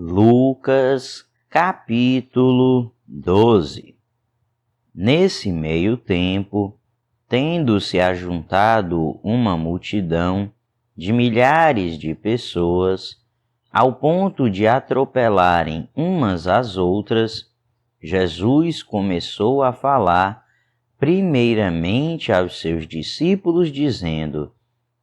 Lucas, capítulo 12. Nesse meio tempo, tendo-se ajuntado uma multidão de milhares de pessoas, ao ponto de atropelarem umas às outras, Jesus começou a falar primeiramente aos seus discípulos, dizendo: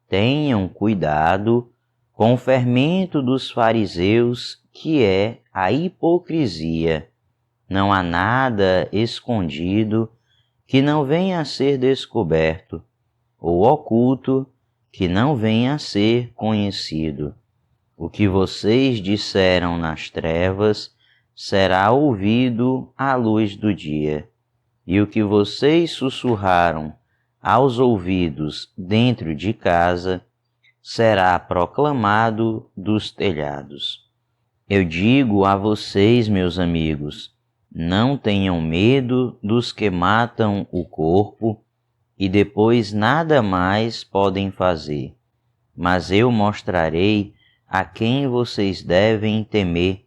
tenham cuidado com o fermento dos fariseus, que é a hipocrisia. Não há nada escondido que não venha a ser descoberto, ou oculto que não venha a ser conhecido. O que vocês disseram nas trevas será ouvido à luz do dia, e o que vocês sussurraram aos ouvidos dentro de casa será proclamado dos telhados. Eu digo a vocês, meus amigos, não tenham medo dos que matam o corpo e depois nada mais podem fazer, mas eu mostrarei a quem vocês devem temer.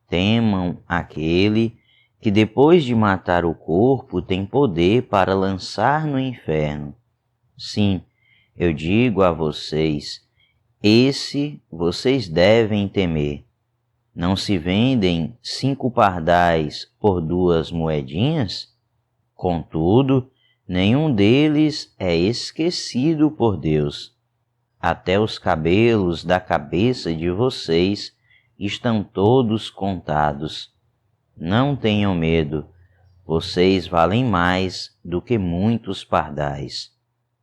Temam aquele que depois de matar o corpo tem poder para lançar no inferno. Sim, eu digo a vocês, esse vocês devem temer. Não se vendem 5 pardais por 2 moedinhas? Contudo, nenhum deles é esquecido por Deus. Até os cabelos da cabeça de vocês estão todos contados. Não tenham medo, vocês valem mais do que muitos pardais.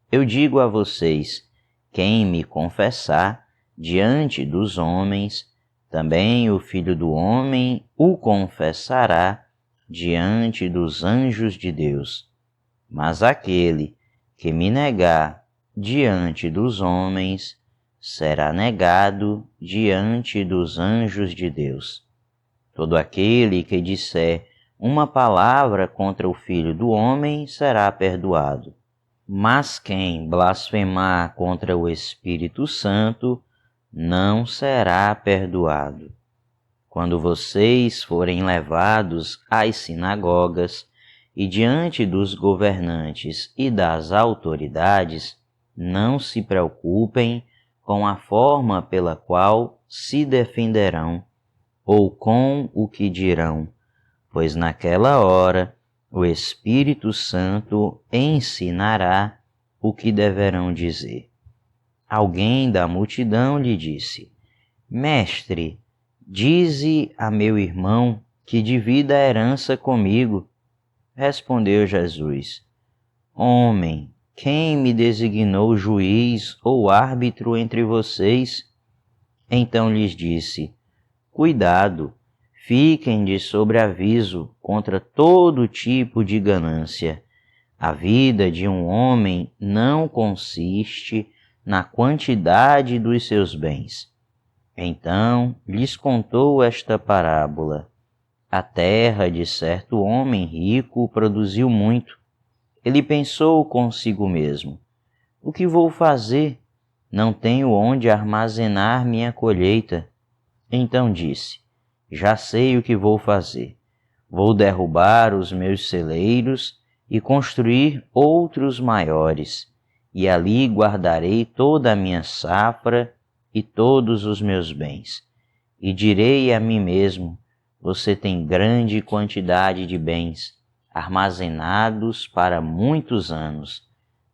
Eu digo a vocês, quem me confessar diante dos homens, também o Filho do Homem o confessará diante dos anjos de Deus. Mas aquele que me negar diante dos homens será negado diante dos anjos de Deus. Todo aquele que disser uma palavra contra o Filho do Homem será perdoado. Mas quem blasfemar contra o Espírito Santo não será perdoado. Quando vocês forem levados às sinagogas e diante dos governantes e das autoridades, não se preocupem com a forma pela qual se defenderão ou com o que dirão, pois naquela hora o Espírito Santo ensinará o que deverão dizer. Alguém da multidão lhe disse: Mestre, dize a meu irmão que divida a herança comigo. Respondeu Jesus: Homem, quem me designou juiz ou árbitro entre vocês? Então lhes disse: Cuidado, fiquem de sobreaviso contra todo tipo de ganância. A vida de um homem não consiste na quantidade dos seus bens. Então lhes contou esta parábola. A terra de certo homem rico produziu muito. Ele pensou consigo mesmo: o que vou fazer? Não tenho onde armazenar minha colheita. Então disse: já sei o que vou fazer. Vou derrubar os meus celeiros e construir outros maiores, e ali guardarei toda a minha safra e todos os meus bens. E direi a mim mesmo: você tem grande quantidade de bens, armazenados para muitos anos.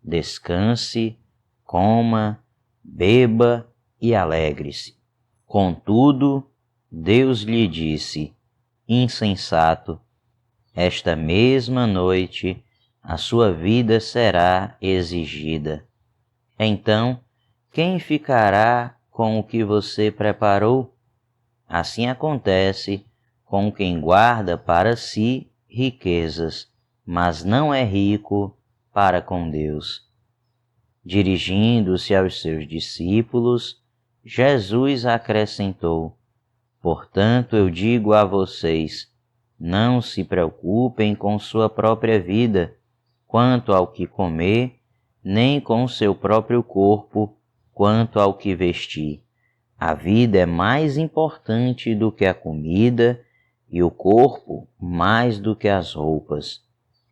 Descanse, coma, beba e alegre-se. Contudo, Deus lhe disse: insensato, esta mesma noite a sua vida será exigida. Então, quem ficará com o que você preparou? Assim acontece com quem guarda para si riquezas, mas não é rico para com Deus. Dirigindo-se aos seus discípulos, Jesus acrescentou: Portanto, eu digo a vocês, não se preocupem com sua própria vida, quanto ao que comer, nem com seu próprio corpo, quanto ao que vestir. A vida é mais importante do que a comida e o corpo mais do que as roupas.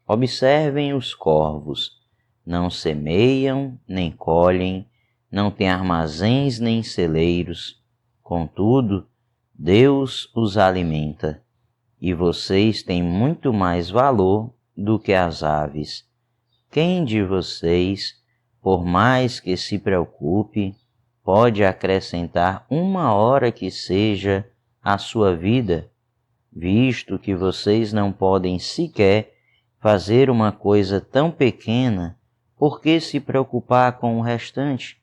Observem os corvos. Não semeiam, nem colhem, não têm armazéns nem celeiros. Contudo, Deus os alimenta. E vocês têm muito mais valor do que as aves. Quem de vocês, por mais que se preocupe, pode acrescentar uma hora que seja à sua vida? Visto que vocês não podem sequer fazer uma coisa tão pequena, por que se preocupar com o restante?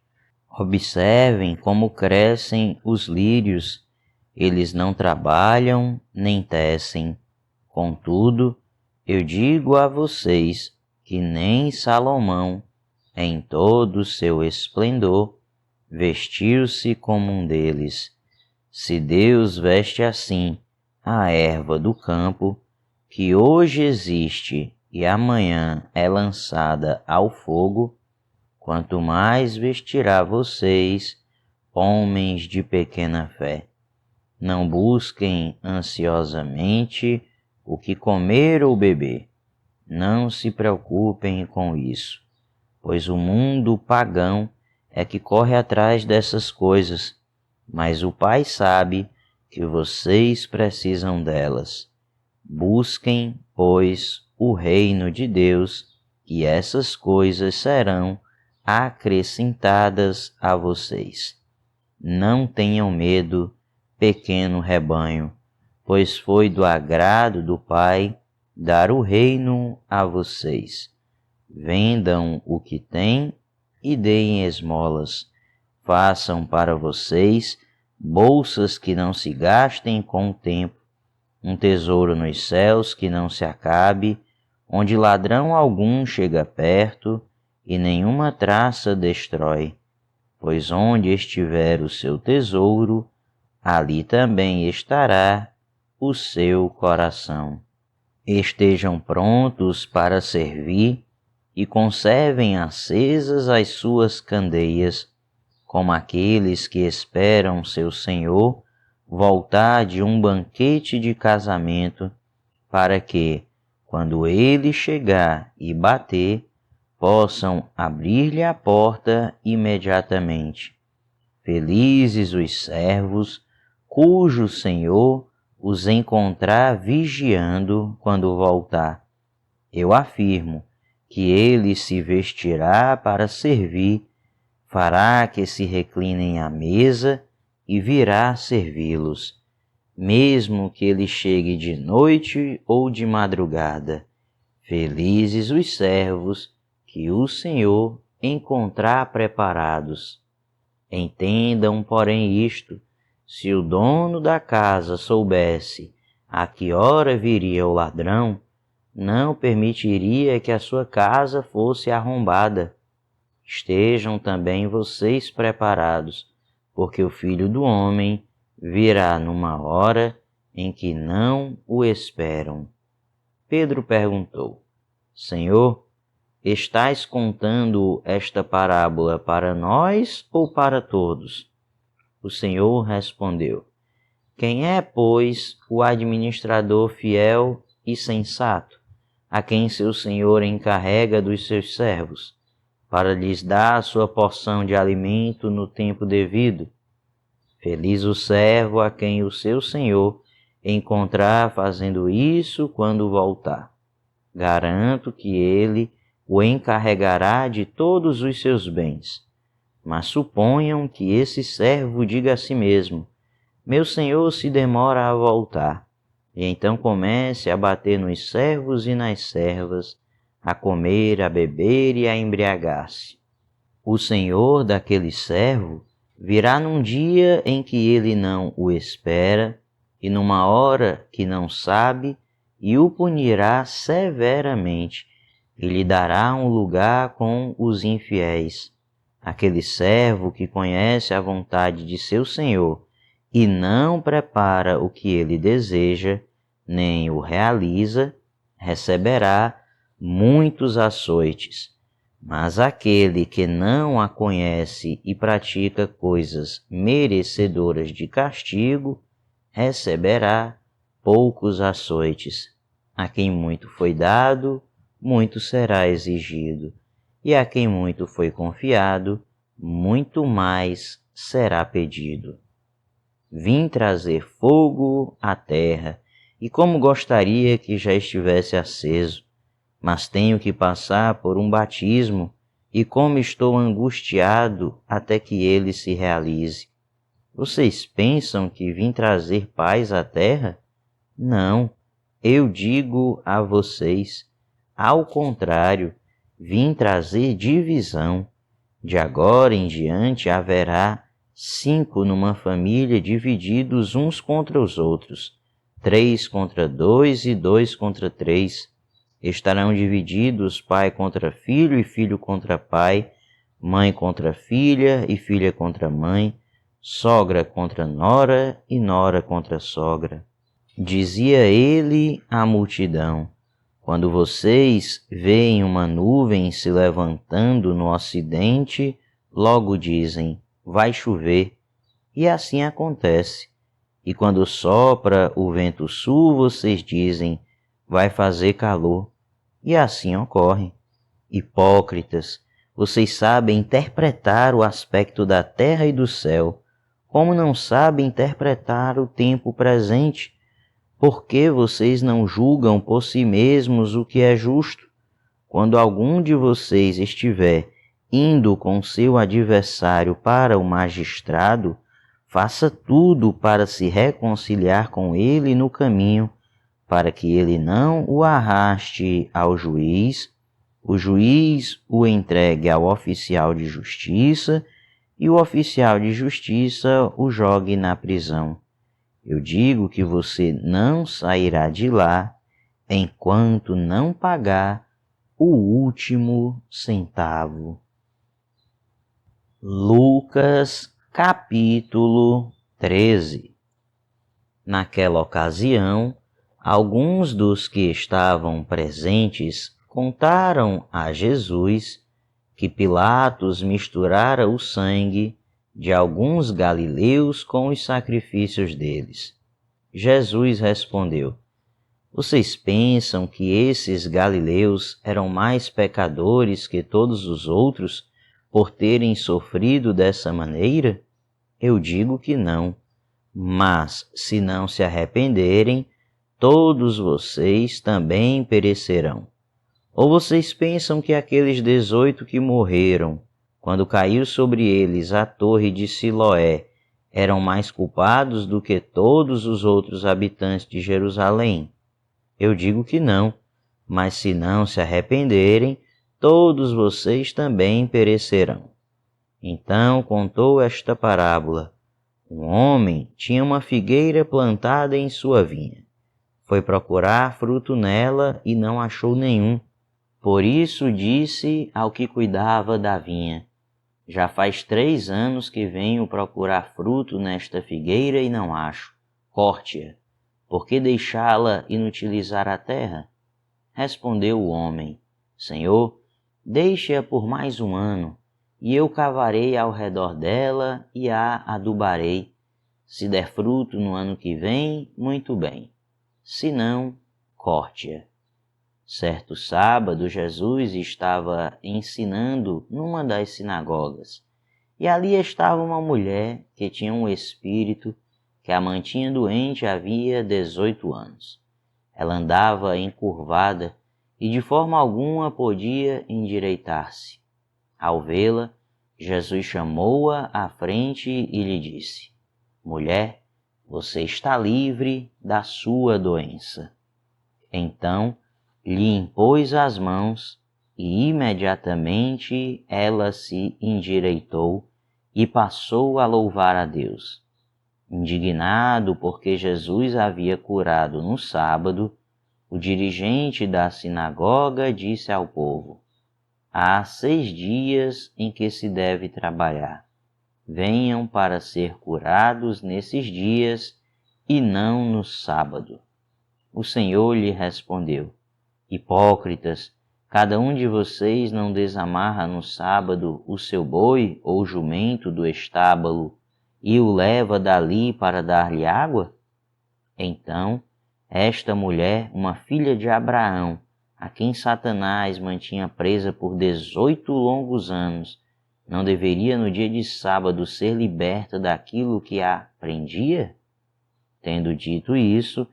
Observem como crescem os lírios. Eles não trabalham nem tecem. Contudo, eu digo a vocês que nem Salomão, em todo o seu esplendor, vestiu-se como um deles. Se Deus veste assim a erva do campo, que hoje existe e amanhã é lançada ao fogo, quanto mais vestirá vocês, homens de pequena fé. Não busquem ansiosamente o que comer ou beber. Não se preocupem com isso, pois o mundo pagão é que corre atrás dessas coisas, mas o Pai sabe que vocês precisam delas. Busquem, pois, o reino de Deus, e essas coisas serão acrescentadas a vocês. Não tenham medo, pequeno rebanho, pois foi do agrado do Pai dar o reino a vocês. Vendam o que têm e deem esmolas. Façam para vocês bolsas que não se gastem com o tempo, um tesouro nos céus que não se acabe, onde ladrão algum chega perto e nenhuma traça destrói. Pois onde estiver o seu tesouro, ali também estará o seu coração. Estejam prontos para servir e conservem acesas as suas candeias, como aqueles que esperam seu Senhor voltar de um banquete de casamento, para que, quando ele chegar e bater, possam abrir-lhe a porta imediatamente. Felizes os servos, cujo Senhor os encontrar vigiando quando voltar. Eu afirmo que ele se vestirá para servir, fará que se reclinem à mesa e virá servi-los, mesmo que ele chegue de noite ou de madrugada. Felizes os servos que o Senhor encontrar preparados. Entendam, porém, isto: se o dono da casa soubesse a que hora viria o ladrão, não permitiria que a sua casa fosse arrombada. Estejam também vocês preparados, porque o Filho do Homem virá numa hora em que não o esperam. Pedro perguntou: Senhor, estás contando esta parábola para nós ou para todos? O Senhor respondeu: Quem é, pois, o administrador fiel e sensato, a quem seu Senhor encarrega dos seus servos, para lhes dar a sua porção de alimento no tempo devido? Feliz o servo a quem o seu Senhor encontrar fazendo isso quando voltar. Garanto que ele o encarregará de todos os seus bens. Mas suponham que esse servo diga a si mesmo: meu senhor se demora a voltar, e então comece a bater nos servos e nas servas, a comer, a beber e a embriagar-se. O senhor daquele servo virá num dia em que ele não o espera e numa hora que não sabe, e o punirá severamente, e lhe dará um lugar com os infiéis. Aquele servo que conhece a vontade de seu senhor e não prepara o que ele deseja, nem o realiza, receberá muitos açoites. Mas aquele que não a conhece e pratica coisas merecedoras de castigo, receberá poucos açoites. A quem muito foi dado, muito será exigido, e a quem muito foi confiado, muito mais será pedido. Vim trazer fogo à terra, e como gostaria que já estivesse aceso, mas tenho que passar por um batismo, e como estou angustiado até que ele se realize. Vocês pensam que vim trazer paz à terra? Não, eu digo a vocês, ao contrário, vim trazer divisão. De agora em diante haverá 5 numa família divididos uns contra os outros, 3 contra 2 e 2 contra 3. Estarão divididos pai contra filho e filho contra pai, mãe contra filha e filha contra mãe, sogra contra nora e nora contra sogra. Dizia ele à multidão: quando vocês veem uma nuvem se levantando no ocidente, logo dizem, vai chover, e assim acontece. E quando sopra o vento sul, vocês dizem, vai fazer calor, e assim ocorre. Hipócritas, vocês sabem interpretar o aspecto da terra e do céu, como não sabem interpretar o tempo presente? Por que vocês não julgam por si mesmos o que é justo? Quando algum de vocês estiver indo com seu adversário para o magistrado, faça tudo para se reconciliar com ele no caminho, para que ele não o arraste ao juiz, o juiz o entregue ao oficial de justiça e o oficial de justiça o jogue na prisão. Eu digo que você não sairá de lá enquanto não pagar o último centavo. Lucas, capítulo 13. Naquela ocasião, alguns dos que estavam presentes contaram a Jesus que Pilatos misturara o sangue de alguns galileus com os sacrifícios deles. Jesus respondeu: vocês pensam que esses galileus eram mais pecadores que todos os outros por terem sofrido dessa maneira? Eu digo que não. Mas, se não se arrependerem, todos vocês também perecerão. Ou vocês pensam que aqueles 18 que morreram, quando caiu sobre eles a torre de Siloé, eram mais culpados do que todos os outros habitantes de Jerusalém? Eu digo que não, mas se não se arrependerem, todos vocês também perecerão. Então contou esta parábola. Um homem tinha uma figueira plantada em sua vinha. Foi procurar fruto nela e não achou nenhum. Por isso disse ao que cuidava da vinha: já faz 3 anos que venho procurar fruto nesta figueira e não acho. Corte-a. Por que deixá-la inutilizar a terra? Respondeu o homem: Senhor, deixe-a por mais 1 ano, e eu cavarei ao redor dela e a adubarei. Se der fruto no ano que vem, muito bem. Se não, corte-a. Certo sábado, Jesus estava ensinando numa das sinagogas, e ali estava uma mulher que tinha um espírito que a mantinha doente havia 18 anos. Ela andava encurvada e de forma alguma podia endireitar-se. Ao vê-la, Jesus chamou-a à frente e lhe disse: Mulher, você está livre da sua doença. Então lhe impôs as mãos e imediatamente ela se endireitou e passou a louvar a Deus. Indignado porque Jesus havia curado no sábado, o dirigente da sinagoga disse ao povo: há 6 dias em que se deve trabalhar. Venham para ser curados nesses dias e não no sábado. O Senhor lhe respondeu: Hipócritas, Cada um de vocês não desamarra no sábado o seu boi ou jumento do estábulo e o leva dali para dar-lhe água? Então, esta mulher, uma filha de Abraão, a quem Satanás mantinha presa por 18 longos anos, não deveria no dia de sábado ser liberta daquilo que a prendia? Tendo dito isso,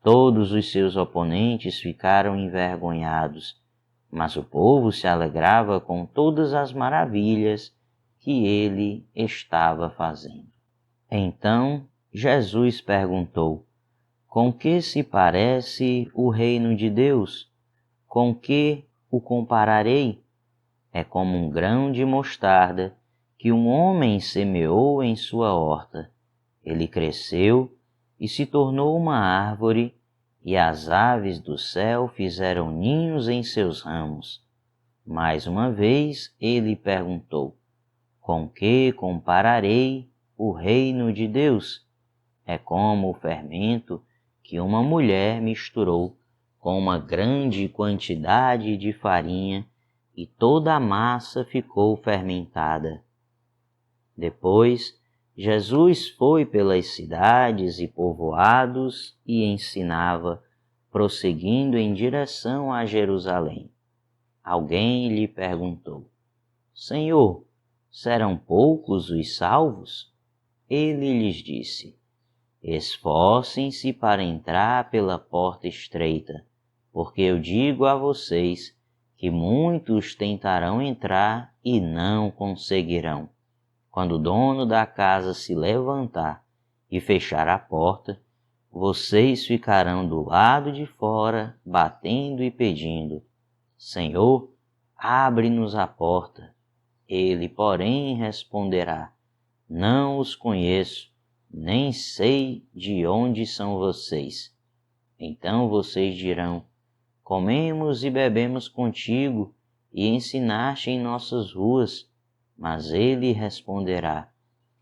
todos os seus oponentes ficaram envergonhados, mas o povo se alegrava com todas as maravilhas que ele estava fazendo. Então Jesus perguntou: com que se parece o reino de Deus? Com que o compararei? É como um grão de mostarda que um homem semeou em sua horta. Ele cresceu e se tornou uma árvore, e as aves do céu fizeram ninhos em seus ramos. Mais uma vez ele perguntou: com que compararei o reino de Deus? É como o fermento que uma mulher misturou com uma grande quantidade de farinha e toda a massa ficou fermentada. Depois, Jesus foi pelas cidades e povoados e ensinava, prosseguindo em direção a Jerusalém. Alguém lhe perguntou: Senhor, serão poucos os salvos? Ele lhes disse: esforcem-se para entrar pela porta estreita, porque eu digo a vocês que muitos tentarão entrar e não conseguirão. Quando o dono da casa se levantar e fechar a porta, vocês ficarão do lado de fora, batendo e pedindo: Senhor, abre-nos a porta. Ele, porém, responderá: não os conheço, nem sei de onde são vocês. Então vocês dirão: comemos e bebemos contigo e ensinaste em nossas ruas. Mas ele responderá: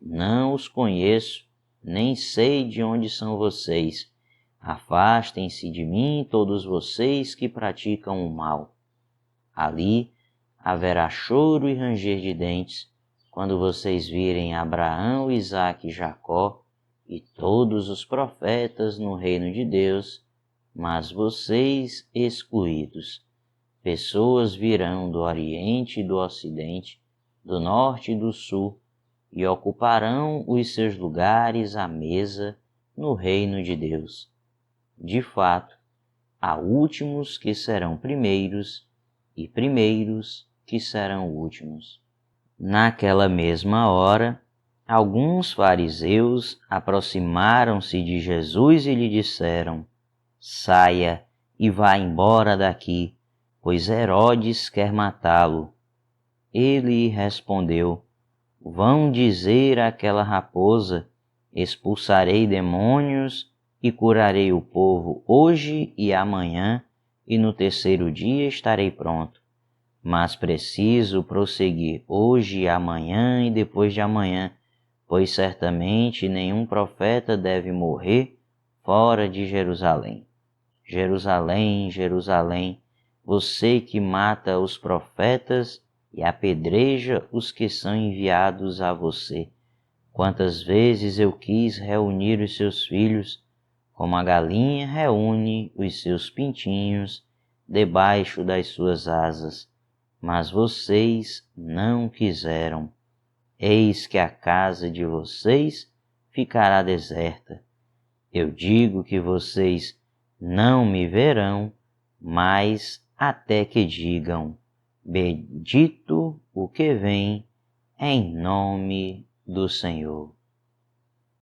não os conheço, nem sei de onde são vocês. Afastem-se de mim todos vocês que praticam o mal. Ali haverá choro e ranger de dentes, quando vocês virem Abraão, Isaque e Jacó e todos os profetas no reino de Deus, mas vocês excluídos. Pessoas virão do Oriente e do Ocidente, do Norte e do Sul, e ocuparão os seus lugares à mesa no reino de Deus. De fato, há últimos que serão primeiros e primeiros que serão últimos. Naquela mesma hora, alguns fariseus aproximaram-se de Jesus e lhe disseram: saia e vá embora daqui, pois Herodes quer matá-lo. Ele respondeu: vão dizer àquela raposa: expulsarei demônios e curarei o povo hoje e amanhã, e no terceiro dia estarei pronto. Mas preciso prosseguir hoje e amanhã e depois de amanhã, pois certamente nenhum profeta deve morrer fora de Jerusalém. Jerusalém, Jerusalém, você que mata os profetas e apedreja os que são enviados a você. Quantas vezes eu quis reunir os seus filhos, como a galinha reúne os seus pintinhos debaixo das suas asas, mas vocês não quiseram. Eis que a casa de vocês ficará deserta. Eu digo que vocês não me verão, mas até que digam: bendito o que vem em nome do Senhor.